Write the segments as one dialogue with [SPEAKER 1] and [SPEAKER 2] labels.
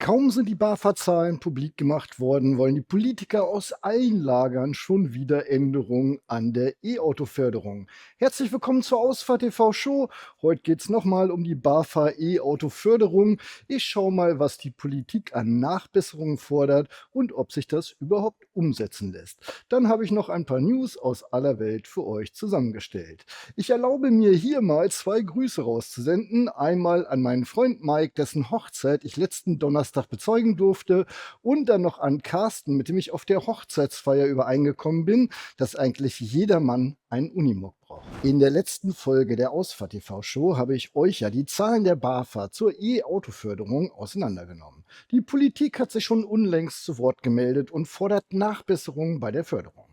[SPEAKER 1] Kaum sind die BAFA-Zahlen publik gemacht worden, wollen die Politiker aus allen Lagern schon wieder Änderungen an der E-Auto-Förderung. Herzlich willkommen zur Ausfahrt TV Show. Heute geht es nochmal um die BAFA E-Auto-Förderung. Ich schaue mal, was die Politik an Nachbesserungen fordert und ob sich das überhaupt umsetzen lässt. Dann habe ich noch ein paar News aus aller Welt für euch zusammengestellt. Ich erlaube mir hier mal zwei Grüße rauszusenden. Einmal an meinen Freund Mike, dessen Hochzeit ich letzten Donnerstag bezeugen durfte, und dann noch an Carsten, mit dem ich auf der Hochzeitsfeier übereingekommen bin, dass eigentlich jeder Mann einen Unimog braucht. In der letzten Folge der Ausfahrt TV Show habe ich euch ja die Zahlen der BAFA zur E-Auto-Förderung auseinandergenommen. Die Politik hat sich schon unlängst zu Wort gemeldet und fordert Nachbesserungen bei der Förderung.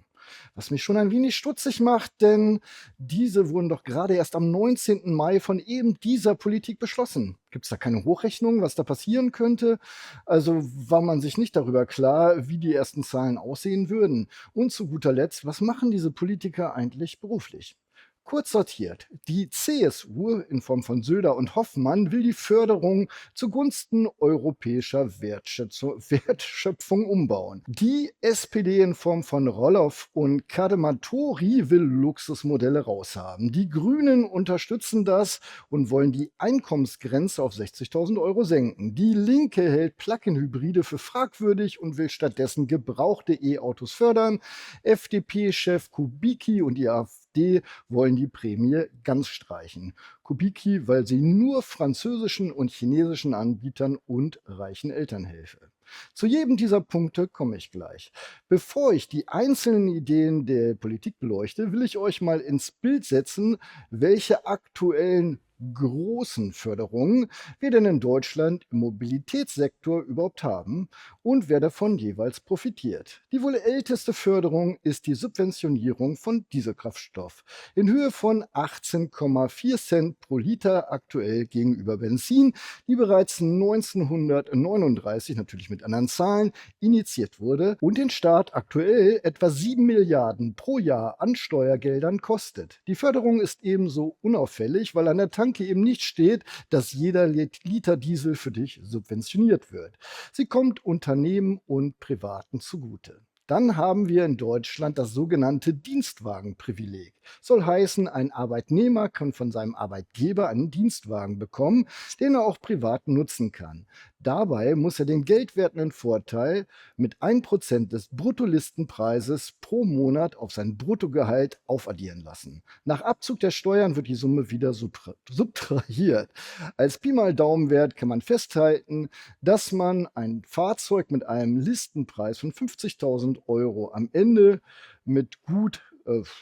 [SPEAKER 1] Was mich schon ein wenig stutzig macht, denn diese wurden doch gerade erst am 19. Mai von eben dieser Politik beschlossen. Gibt es da keine Hochrechnung, was da passieren könnte? Also war man sich nicht darüber klar, wie die ersten Zahlen aussehen würden. Und zu guter Letzt, was machen diese Politiker eigentlich beruflich? Kurz sortiert, die CSU in Form von Söder und Hoffmann will die Förderung zugunsten europäischer Wertschöpfung umbauen. Die SPD in Form von Roloff und Kadematori will Luxusmodelle raushaben. Die Grünen unterstützen das und wollen die Einkommensgrenze auf 60.000 Euro senken. Die Linke hält Plug-in-Hybride für fragwürdig und will stattdessen gebrauchte E-Autos fördern. FDP-Chef Kubicki und die AfD wollen die Prämie ganz streichen. Kubicki, weil sie nur französischen und chinesischen Anbietern und reichen Eltern helfe. Zu jedem dieser Punkte komme ich gleich. Bevor ich die einzelnen Ideen der Politik beleuchte, will ich euch mal ins Bild setzen, welche aktuellen großen Förderungen wir denn in Deutschland im Mobilitätssektor überhaupt haben und wer davon jeweils profitiert. Die wohl älteste Förderung ist die Subventionierung von Dieselkraftstoff in Höhe von 18,4 Cent pro Liter aktuell gegenüber Benzin, die bereits 1939, natürlich mit anderen Zahlen, initiiert wurde und den Staat aktuell etwa 7 Milliarden pro Jahr an Steuergeldern kostet. Die Förderung ist ebenso unauffällig, weil an der Tanke eben nicht steht, dass jeder Liter Diesel für dich subventioniert wird. Sie kommt Unternehmen und Privaten zugute. Dann haben wir in Deutschland das sogenannte Dienstwagenprivileg. Soll heißen, ein Arbeitnehmer kann von seinem Arbeitgeber einen Dienstwagen bekommen, den er auch privat nutzen kann. Dabei muss er den geldwertenden Vorteil mit 1% des Bruttolistenpreises pro Monat auf sein Bruttogehalt aufaddieren lassen. Nach Abzug der Steuern wird die Summe wieder subtrahiert. Als Pi mal Daumenwert kann man festhalten, dass man ein Fahrzeug mit einem Listenpreis von 50.000 Euro am Ende mit gut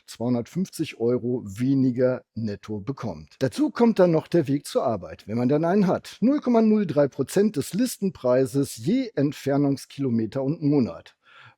[SPEAKER 1] 250 Euro weniger netto bekommt. Dazu kommt dann noch der Weg zur Arbeit, wenn man dann einen hat. 0,03% des Listenpreises je Entfernungskilometer und Monat.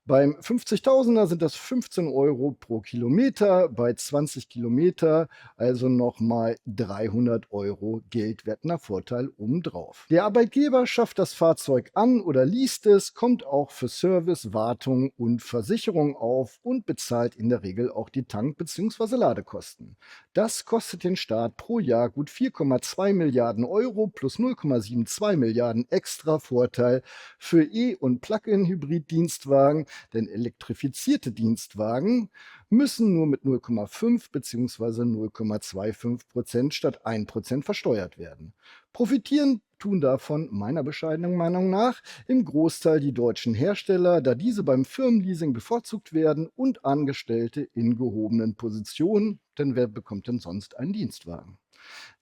[SPEAKER 1] Beim 50.000er sind das 15 Euro pro Kilometer, bei 20 Kilometer also nochmal 300 Euro geldwertender Vorteil obendrauf. Der Arbeitgeber schafft das Fahrzeug an oder least es, kommt auch für Service, Wartung und Versicherung auf und bezahlt in der Regel auch die Tank- bzw. Ladekosten. Das kostet den Staat pro Jahr gut 4,2 Milliarden Euro plus 0,72 Milliarden extra Vorteil für E- und Plug-in-Hybrid-Dienstwagen, denn elektrifizierte Dienstwagen müssen nur mit 0,5 bzw. 0,25% statt 1% versteuert werden. Profitieren tun davon meiner bescheidenen Meinung nach im Großteil die deutschen Hersteller, da diese beim Firmenleasing bevorzugt werden und Angestellte in gehobenen Positionen, denn wer bekommt denn sonst einen Dienstwagen?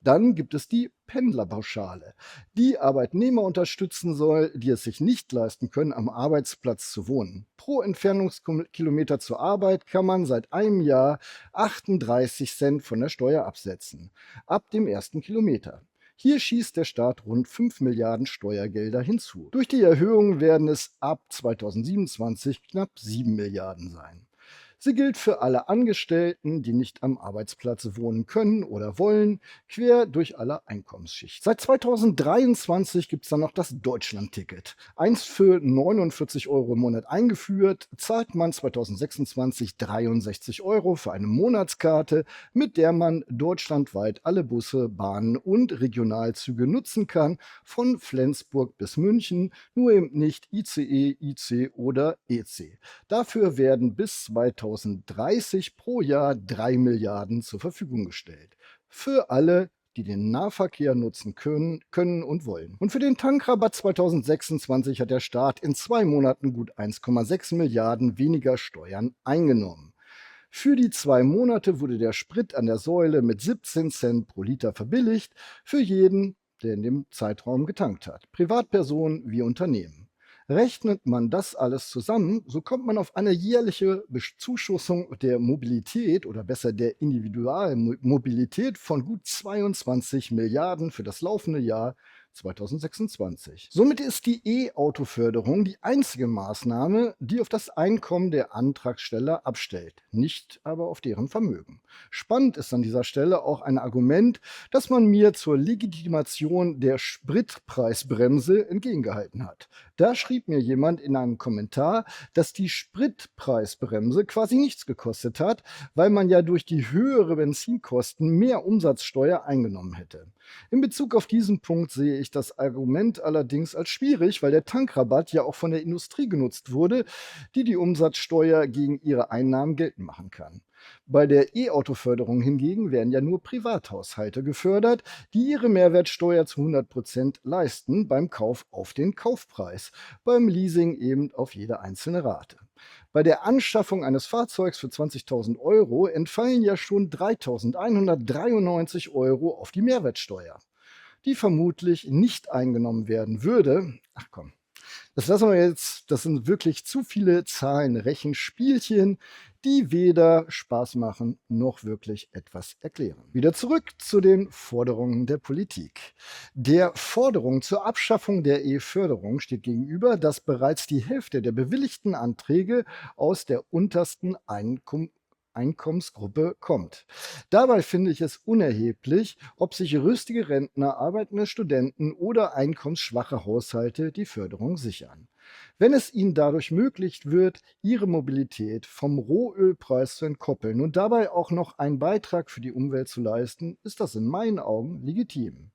[SPEAKER 1] Dann gibt es die Pendlerpauschale, die Arbeitnehmer unterstützen soll, die es sich nicht leisten können, am Arbeitsplatz zu wohnen. Pro Entfernungskilometer zur Arbeit kann man seit einem Jahr 38 Cent von der Steuer absetzen, ab dem ersten Kilometer. Hier schießt der Staat rund 5 Milliarden Steuergelder hinzu. Durch die Erhöhung werden es ab 2027 knapp 7 Milliarden sein. Sie gilt für alle Angestellten, die nicht am Arbeitsplatz wohnen können oder wollen, quer durch alle Einkommensschichten. Seit 2023 gibt es dann noch das Deutschlandticket. Einst für 49 € im Monat eingeführt, zahlt man 2026 63 € für eine Monatskarte, mit der man deutschlandweit alle Busse, Bahnen und Regionalzüge nutzen kann, von Flensburg bis München, nur eben nicht ICE, IC oder EC. Dafür werden bis 2030 pro Jahr 3 Milliarden zur Verfügung gestellt. Für alle, die den Nahverkehr nutzen können und wollen. Und für den Tankrabatt 2026 hat der Staat in 2 Monaten gut 1,6 Milliarden weniger Steuern eingenommen. Für die 2 Monate wurde der Sprit an der Säule mit 17 Cent pro Liter verbilligt, für jeden, der in dem Zeitraum getankt hat, Privatpersonen wie Unternehmen. Rechnet man das alles zusammen, so kommt man auf eine jährliche Bezuschussung der Mobilität oder besser der Individualmobilität von gut 22 Milliarden für das laufende Jahr 2026. Somit ist die E-Auto-Förderung die einzige Maßnahme, die auf das Einkommen der Antragsteller abstellt, nicht aber auf deren Vermögen. Spannend ist an dieser Stelle auch ein Argument, das man mir zur Legitimation der Spritpreisbremse entgegengehalten hat. Da schrieb mir jemand in einem Kommentar, dass die Spritpreisbremse quasi nichts gekostet hat, weil man ja durch die höhere Benzinkosten mehr Umsatzsteuer eingenommen hätte. In Bezug auf diesen Punkt sehe ich das Argument allerdings als schwierig, weil der Tankrabatt ja auch von der Industrie genutzt wurde, die die Umsatzsteuer gegen ihre Einnahmen geltend machen kann. Bei der E-Auto-Förderung hingegen werden ja nur Privathaushalte gefördert, die ihre Mehrwertsteuer zu 100% leisten beim Kauf auf den Kaufpreis, beim Leasing eben auf jede einzelne Rate. Bei der Anschaffung eines Fahrzeugs für 20.000 € entfallen ja schon 3.193 € auf die Mehrwertsteuer, die vermutlich nicht eingenommen werden würde. Ach komm, das lassen wir jetzt, das sind wirklich zu viele Zahlenrechenspielchen, die weder Spaß machen noch wirklich etwas erklären. Wieder zurück zu den Forderungen der Politik. Der Forderung zur Abschaffung der E-Förderung steht gegenüber, dass bereits die Hälfte der bewilligten Anträge aus der untersten Einkommensgruppe kommt. Dabei finde ich es unerheblich, ob sich rüstige Rentner, arbeitende Studenten oder einkommensschwache Haushalte die Förderung sichern. Wenn es ihnen dadurch möglich wird, ihre Mobilität vom Rohölpreis zu entkoppeln und dabei auch noch einen Beitrag für die Umwelt zu leisten, ist das in meinen Augen legitim.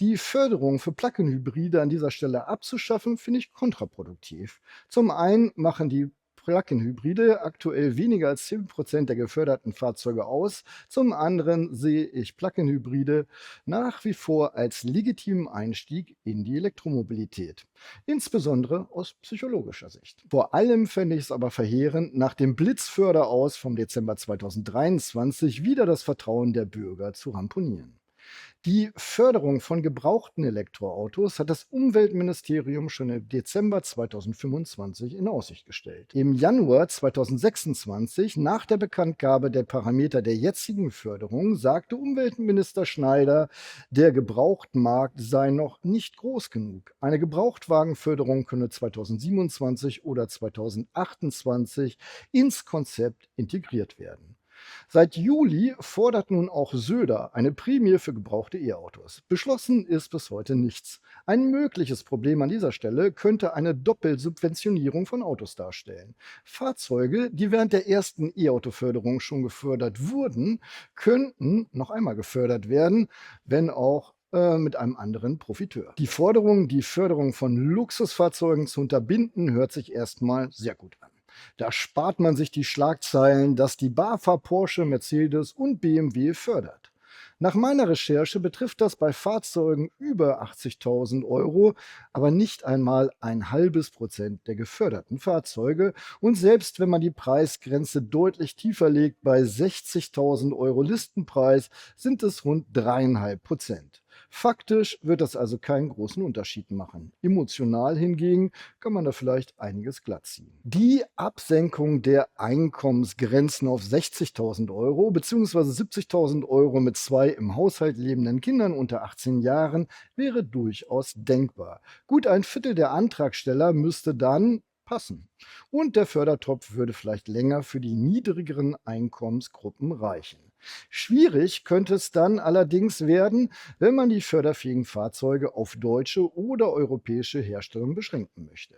[SPEAKER 1] Die Förderung für Plug-in-Hybride an dieser Stelle abzuschaffen, finde ich kontraproduktiv. Zum einen machen die Plug-in-Hybride aktuell weniger als 10% der geförderten Fahrzeuge aus. Zum anderen sehe ich Plug-in-Hybride nach wie vor als legitimen Einstieg in die Elektromobilität, insbesondere aus psychologischer Sicht. Vor allem fände ich es aber verheerend, nach dem Blitzförderaus vom Dezember 2023 wieder das Vertrauen der Bürger zu ramponieren. Die Förderung von gebrauchten Elektroautos hat das Umweltministerium schon im Dezember 2025 in Aussicht gestellt. Im Januar 2026, nach der Bekanntgabe der Parameter der jetzigen Förderung, sagte Umweltminister Schneider, der Gebrauchtmarkt sei noch nicht groß genug. Eine Gebrauchtwagenförderung könne 2027 oder 2028 ins Konzept integriert werden. Seit Juli fordert nun auch Söder eine Prämie für gebrauchte E-Autos. Beschlossen ist bis heute nichts. Ein mögliches Problem an dieser Stelle könnte eine Doppelsubventionierung von Autos darstellen. Fahrzeuge, die während der ersten E-Auto-Förderung schon gefördert wurden, könnten noch einmal gefördert werden, wenn auch mit einem anderen Profiteur. Die Forderung, die Förderung von Luxusfahrzeugen zu unterbinden, hört sich erstmal sehr gut an. Da spart man sich die Schlagzeilen, dass die BAFA Porsche, Mercedes und BMW fördert. Nach meiner Recherche betrifft das bei Fahrzeugen über 80.000 € aber nicht einmal 0,5% der geförderten Fahrzeuge. Und selbst wenn man die Preisgrenze deutlich tiefer legt, bei 60.000 € Listenpreis, sind es rund 3,5%. Faktisch wird das also keinen großen Unterschied machen. Emotional hingegen kann man da vielleicht einiges glattziehen. Die Absenkung der Einkommensgrenzen auf 60.000 € bzw. 70.000 € mit 2 im Haushalt lebenden Kindern unter 18 Jahren wäre durchaus denkbar. Gut ein Viertel der Antragsteller müsste dann passen. Und der Fördertopf würde vielleicht länger für die niedrigeren Einkommensgruppen reichen. Schwierig könnte es dann allerdings werden, wenn man die förderfähigen Fahrzeuge auf deutsche oder europäische Herstellung beschränken möchte.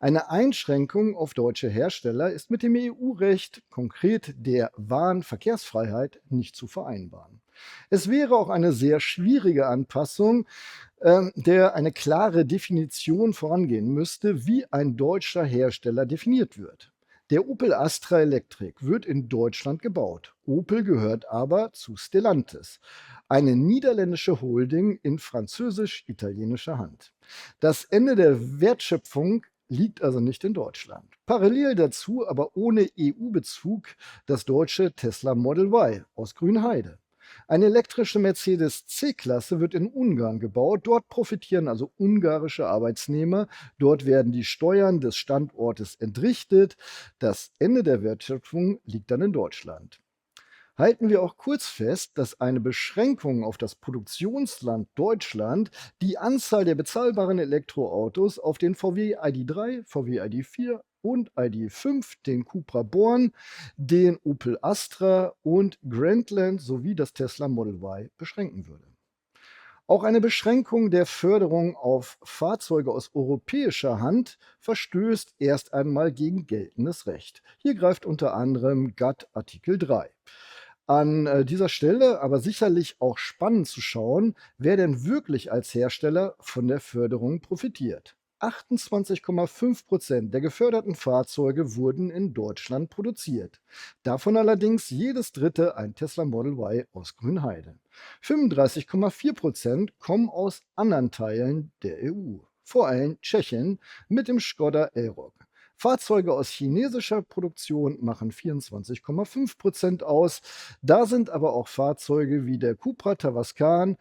[SPEAKER 1] Eine Einschränkung auf deutsche Hersteller ist mit dem EU-Recht, konkret der Warenverkehrsfreiheit, nicht zu vereinbaren. Es wäre auch eine sehr schwierige Anpassung, der eine klare Definition vorangehen müsste, wie ein deutscher Hersteller definiert wird. Der Opel Astra Electric wird in Deutschland gebaut. Opel gehört aber zu Stellantis, eine niederländische Holding in französisch-italienischer Hand. Das Ende der Wertschöpfung liegt also nicht in Deutschland. Parallel dazu, aber ohne EU-Bezug, das deutsche Tesla Model Y aus Grünheide. Eine elektrische Mercedes C-Klasse wird in Ungarn gebaut. Dort profitieren also ungarische Arbeitnehmer. Dort werden die Steuern des Standortes entrichtet. Das Ende der Wertschöpfung liegt dann in Deutschland. Halten wir auch kurz fest, dass eine Beschränkung auf das Produktionsland Deutschland die Anzahl der bezahlbaren Elektroautos auf den VW ID.3, VW ID.4 und ID.5, den Cupra Born, den Opel Astra und Grandland sowie das Tesla Model Y beschränken würde. Auch eine Beschränkung der Förderung auf Fahrzeuge aus europäischer Hand verstößt erst einmal gegen geltendes Recht. Hier greift unter anderem GATT Artikel 3. An dieser Stelle aber sicherlich auch spannend zu schauen, wer denn wirklich als Hersteller von der Förderung profitiert. 28,5% der geförderten Fahrzeuge wurden in Deutschland produziert. Davon allerdings jedes dritte ein Tesla Model Y aus Grünheide. 35,4% kommen aus anderen Teilen der EU, vor allem Tschechien mit dem Skoda Elroq. Fahrzeuge aus chinesischer Produktion machen 24,5% aus. Da sind aber auch Fahrzeuge wie der Cupra Tavascan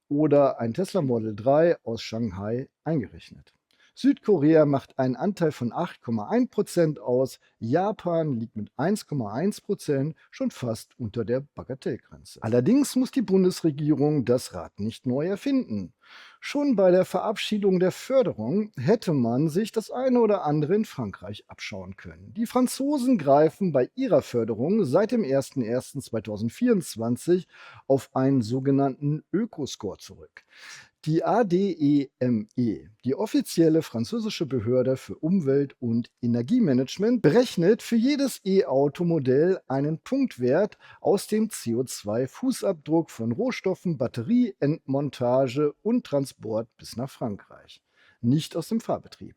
[SPEAKER 1] oder ein Tesla Model 3 aus Shanghai eingerechnet. Südkorea macht einen Anteil von 8,1% aus, Japan liegt mit 1,1% schon fast unter der Bagatellgrenze. Allerdings muss die Bundesregierung das Rad nicht neu erfinden. Schon bei der Verabschiedung der Förderung hätte man sich das eine oder andere in Frankreich abschauen können. Die Franzosen greifen bei ihrer Förderung seit dem 01.01.2024 auf einen sogenannten Ökoscore zurück. Die ADEME, die offizielle französische Behörde für Umwelt- und Energiemanagement, berechnet für jedes E-Auto-Modell einen Punktwert aus dem CO2-Fußabdruck von Rohstoffen, Batterie, Endmontage und Transport bis nach Frankreich. Nicht aus dem Fahrbetrieb.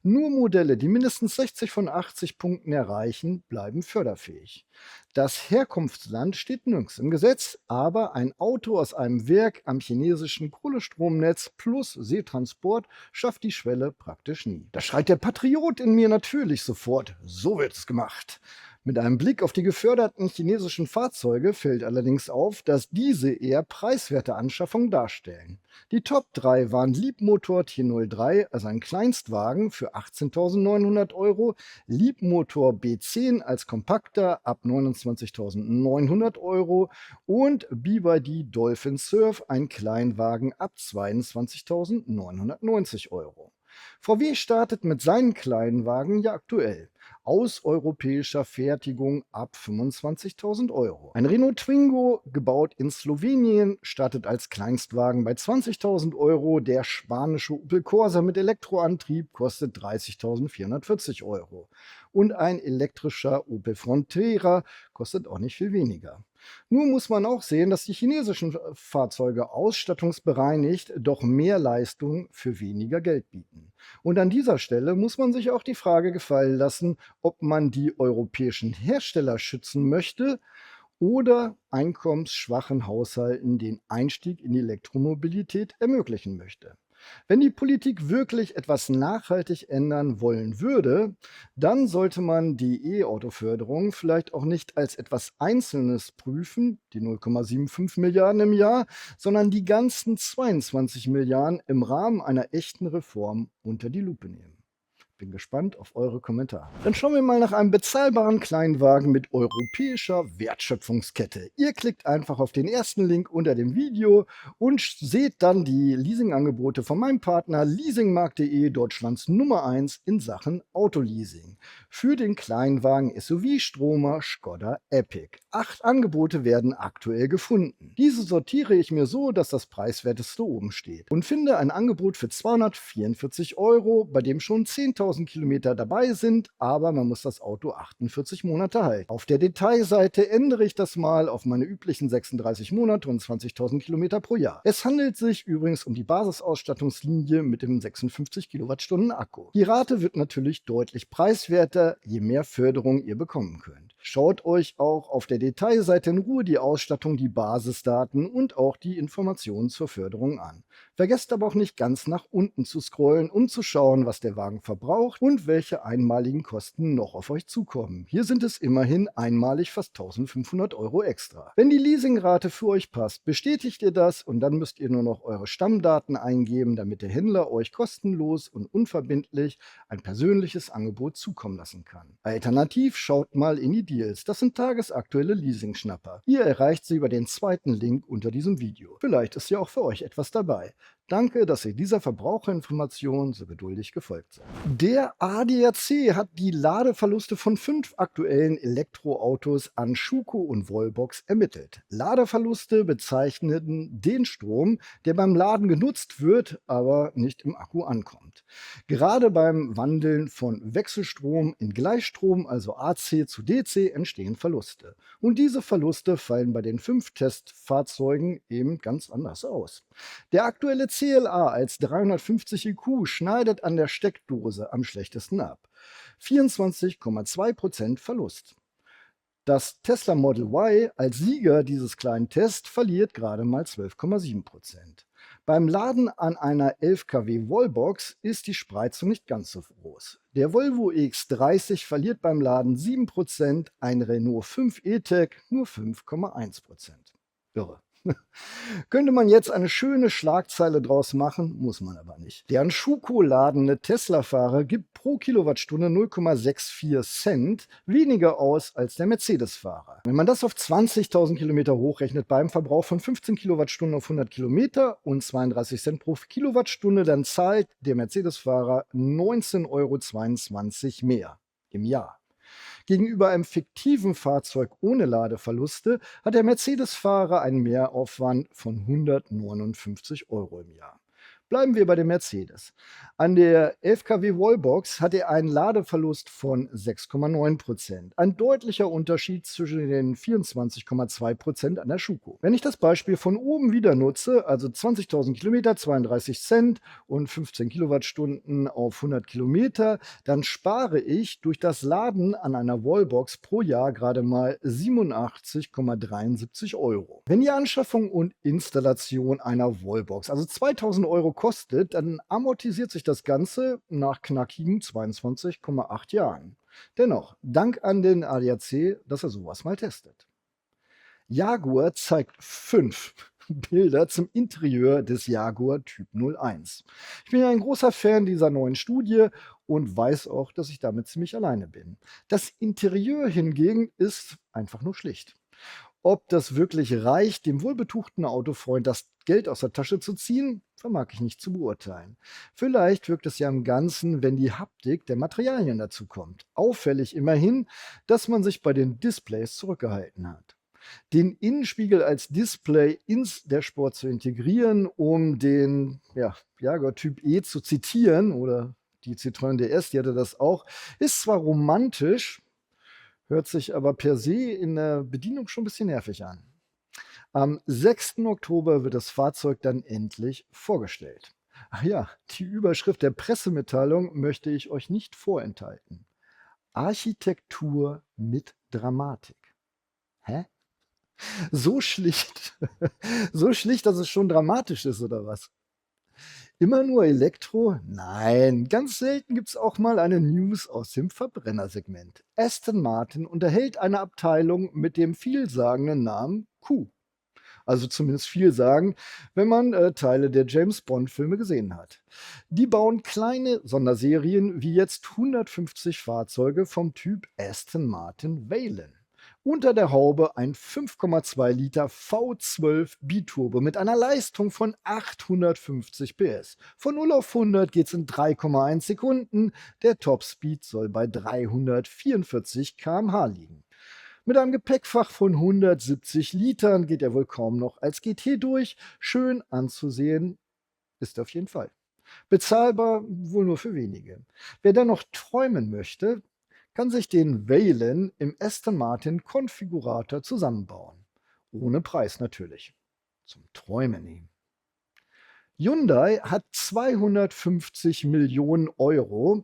[SPEAKER 1] Nur Modelle, die mindestens 60 von 80 Punkten erreichen, bleiben förderfähig. Das Herkunftsland steht nirgends im Gesetz, aber ein Auto aus einem Werk am chinesischen Kohlestromnetz plus Seetransport schafft die Schwelle praktisch nie. Da schreit der Patriot in mir natürlich sofort, so wird es gemacht. Mit einem Blick auf die geförderten chinesischen Fahrzeuge fällt allerdings auf, dass diese eher preiswerte Anschaffungen darstellen. Die Top 3 waren Leapmotor T03, also ein Kleinstwagen für 18.900 Euro, Leapmotor B10 als Kompakter ab 29.900 Euro und BYD Dolphin Surf, ein Kleinwagen ab 22.990 Euro. VW startet mit seinen Kleinwagen ja aktuell aus europäischer Fertigung ab 25.000 Euro. Ein Renault Twingo, gebaut in Slowenien, startet als Kleinstwagen bei 20.000 Euro. Der spanische Opel Corsa mit Elektroantrieb kostet 30.440 Euro. Und ein elektrischer Opel Frontera kostet auch nicht viel weniger. Nun muss man auch sehen, dass die chinesischen Fahrzeuge ausstattungsbereinigt doch mehr Leistung für weniger Geld bieten. Und an dieser Stelle muss man sich auch die Frage gefallen lassen, ob man die europäischen Hersteller schützen möchte oder einkommensschwachen Haushalten den Einstieg in die Elektromobilität ermöglichen möchte. Wenn die Politik wirklich etwas nachhaltig ändern wollen würde, dann sollte man die E-Auto-Förderung vielleicht auch nicht als etwas Einzelnes prüfen, die 0,75 Milliarden im Jahr, sondern die ganzen 22 Milliarden im Rahmen einer echten Reform unter die Lupe nehmen. Bin gespannt auf eure Kommentare. Dann schauen wir mal nach einem bezahlbaren Kleinwagen mit europäischer Wertschöpfungskette. Ihr klickt einfach auf den ersten Link unter dem Video und seht dann die Leasingangebote von meinem Partner leasingmarkt.de, Deutschlands Nummer 1 in Sachen Autoleasing. Für den Kleinwagen SUV Stromer Škoda Epic. 8 Angebote werden aktuell gefunden. Diese sortiere ich mir so, dass das preiswerteste oben steht und finde ein Angebot für 244 €, bei dem schon 10.000 Kilometer dabei sind, aber man muss das Auto 48 Monate halten. Auf der Detailseite ändere ich das mal auf meine üblichen 36 Monate und 20.000 Kilometer pro Jahr. Es handelt sich übrigens um die Basisausstattungslinie mit dem 56 Kilowattstunden Akku. Die Rate wird natürlich deutlich preiswerter, je mehr Förderung ihr bekommen könnt. Schaut euch auch auf der Detailseite in Ruhe die Ausstattung, die Basisdaten und auch die Informationen zur Förderung an. Vergesst aber auch nicht ganz nach unten zu scrollen, um zu schauen, was der Wagen verbraucht und welche einmaligen Kosten noch auf euch zukommen. Hier sind es immerhin einmalig fast 1.500 € extra. Wenn die Leasingrate für euch passt, bestätigt ihr das und dann müsst ihr nur noch eure Stammdaten eingeben, damit der Händler euch kostenlos und unverbindlich ein persönliches Angebot zukommen lassen kann. Alternativ schaut mal in die Deals. Das sind tagesaktuelle Leasing-Schnapper. Ihr erreicht sie über den zweiten Link unter diesem Video. Vielleicht ist ja auch für euch etwas dabei. Danke, dass ihr dieser Verbraucherinformation so geduldig gefolgt seid. Der ADAC hat die Ladeverluste von 5 aktuellen Elektroautos an Schuko und Wallbox ermittelt. Ladeverluste bezeichnen den Strom, der beim Laden genutzt wird, aber nicht im Akku ankommt. Gerade beim Wandeln von Wechselstrom in Gleichstrom, also AC zu DC, entstehen Verluste. Und diese Verluste fallen bei den 5 Testfahrzeugen eben ganz anders aus. Der aktuelle CLA als 350 IQ schneidet an der Steckdose am schlechtesten ab. 24,2% Verlust. Das Tesla Model Y als Sieger dieses kleinen Tests verliert gerade mal 12,7%. Beim Laden an einer 11 kW Wallbox ist die Spreizung nicht ganz so groß. Der Volvo EX30 verliert beim Laden 7%, ein Renault 5 E-Tech nur 5,1%. Irre. Könnte man jetzt eine schöne Schlagzeile draus machen, muss man aber nicht. Der an Schuko ladende Tesla-Fahrer gibt pro Kilowattstunde 0,64 Cent weniger aus als der Mercedes-Fahrer. Wenn man das auf 20.000 Kilometer hochrechnet, beim Verbrauch von 15 Kilowattstunden auf 100 Kilometer und 32 Cent pro Kilowattstunde, dann zahlt der Mercedes-Fahrer 19,22 € mehr im Jahr. Gegenüber einem fiktiven Fahrzeug ohne Ladeverluste hat der Mercedes-Fahrer einen Mehraufwand von 159 € im Jahr. Bleiben wir bei dem Mercedes. An der 11 kW Wallbox hat er einen Ladeverlust von 6,9%. Ein deutlicher Unterschied zwischen den 24,2% an der Schuko. Wenn ich das Beispiel von oben wieder nutze, also 20.000 Kilometer, 32 Cent und 15 Kilowattstunden auf 100 Kilometer, dann spare ich durch das Laden an einer Wallbox pro Jahr gerade mal 87,73 €. Wenn die Anschaffung und Installation einer Wallbox also 2.000 € kostet, dann amortisiert sich das Ganze nach knackigen 22,8 Jahren. Dennoch, Dank an den ADAC, dass er sowas mal testet. Jaguar zeigt 5 Bilder zum Interieur des Jaguar Typ 01. Ich bin ja ein großer Fan dieser neuen Studie und weiß auch, dass ich damit ziemlich alleine bin. Das Interieur hingegen ist einfach nur schlicht. Ob das wirklich reicht, dem wohlbetuchten Autofreund das Geld aus der Tasche zu ziehen, vermag ich nicht zu beurteilen. Vielleicht wirkt es ja im Ganzen, wenn die Haptik der Materialien dazu kommt. Auffällig immerhin, dass man sich bei den Displays zurückgehalten hat. Den Innenspiegel als Display ins Dashboard zu integrieren, um den Jaguar Typ E zu zitieren, oder die Citroën DS, die hatte das auch, ist zwar romantisch, hört sich aber per se in der Bedienung schon ein bisschen nervig an. Am 6. Oktober wird das Fahrzeug dann endlich vorgestellt. Ach ja, die Überschrift der Pressemitteilung möchte ich euch nicht vorenthalten. Architektur mit Dramatik. Hä? So schlicht, so schlicht, dass es schon dramatisch ist, oder was? Immer nur Elektro? Nein, ganz selten gibt es auch mal eine News aus dem Verbrennersegment. Aston Martin unterhält eine Abteilung mit dem vielsagenden Namen Q. Also zumindest viel sagen, wenn man Teile der James Bond-Filme gesehen hat. Die bauen kleine Sonderserien wie jetzt 150 Fahrzeuge vom Typ Aston Martin Veyron. Unter der Haube ein 5,2 Liter V12 Biturbo mit einer Leistung von 850 PS. Von 0 auf 100 geht's in 3,1 Sekunden. Der Topspeed soll bei 344 km/h liegen. Mit einem Gepäckfach von 170 Litern geht er wohl kaum noch als GT durch. Schön anzusehen ist er auf jeden Fall. Bezahlbar wohl nur für wenige. Wer dennoch träumen möchte, kann sich den Veyron im Aston Martin Konfigurator zusammenbauen. Ohne Preis natürlich. Zum Träumen nehmen. Hyundai hat 250 Millionen Euro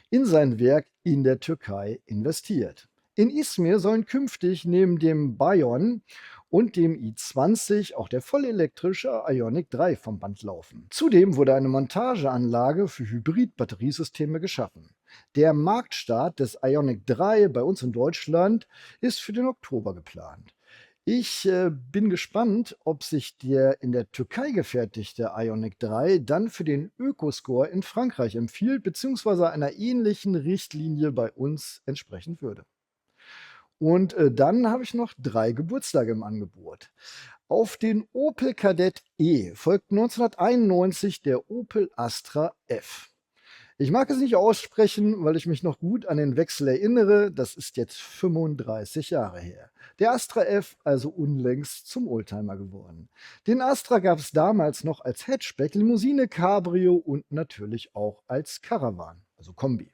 [SPEAKER 1] in sein Werk in der Türkei investiert. In Izmir sollen künftig neben dem Bayon und dem i20 auch der vollelektrische Ioniq 3 vom Band laufen. Zudem wurde eine Montageanlage für Hybrid-Batteriesysteme geschaffen. Der Marktstart des Ioniq 3 bei uns in Deutschland ist für den Oktober geplant. Ich bin gespannt, ob sich der in der Türkei gefertigte Ioniq 3 dann für den Ökoscore in Frankreich empfiehlt, beziehungsweise einer ähnlichen Richtlinie bei uns entsprechen würde. Und dann habe ich noch 3 Geburtstage im Angebot. Auf den Opel Kadett E folgt 1991 der Opel Astra F. Ich mag es nicht aussprechen, weil ich mich noch gut an den Wechsel erinnere. Das ist jetzt 35 Jahre her. Der Astra F also unlängst zum Oldtimer geworden. Den Astra gab es damals noch als Hatchback, Limousine, Cabrio und natürlich auch als Caravan, also Kombi.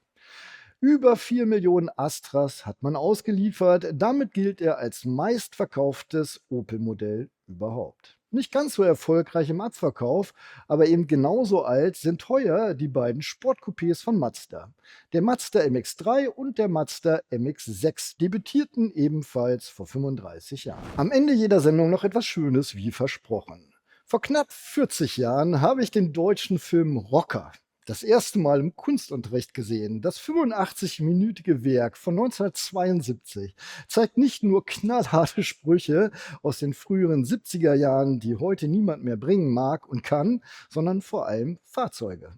[SPEAKER 1] Über 4 Millionen Astras hat man ausgeliefert. Damit gilt er als meistverkauftes Opel-Modell überhaupt. Nicht ganz so erfolgreich im Abverkauf, aber eben genauso alt sind teuer die beiden Sportcoupés von Mazda. Der Mazda MX-3 und der Mazda MX-6 debütierten ebenfalls vor 35 Jahren. Am Ende jeder Sendung noch etwas Schönes wie versprochen. Vor knapp 40 Jahren habe ich den deutschen Film Rocker das erste Mal im Kunstunterricht gesehen. Das 85-minütige Werk von 1972 zeigt nicht nur knallharte Sprüche aus den früheren 70er Jahren, die heute niemand mehr bringen mag und kann, sondern vor allem Fahrzeuge.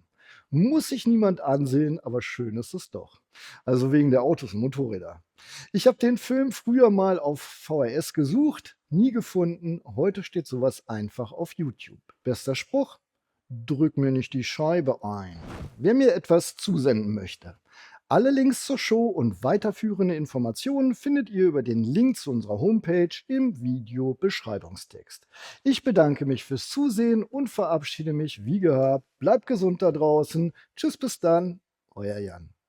[SPEAKER 1] Muss sich niemand ansehen, aber schön ist es doch. Also wegen der Autos und Motorräder. Ich habe den Film früher mal auf VHS gesucht, nie gefunden. Heute steht sowas einfach auf YouTube. Bester Spruch: Drück mir nicht die Scheibe ein. Wer mir etwas zusenden möchte. Alle Links zur Show und weiterführende Informationen findet ihr über den Link zu unserer Homepage im Videobeschreibungstext. Ich bedanke mich fürs Zusehen und verabschiede mich wie gehabt. Bleibt gesund da draußen. Tschüss, bis dann. Euer Jan.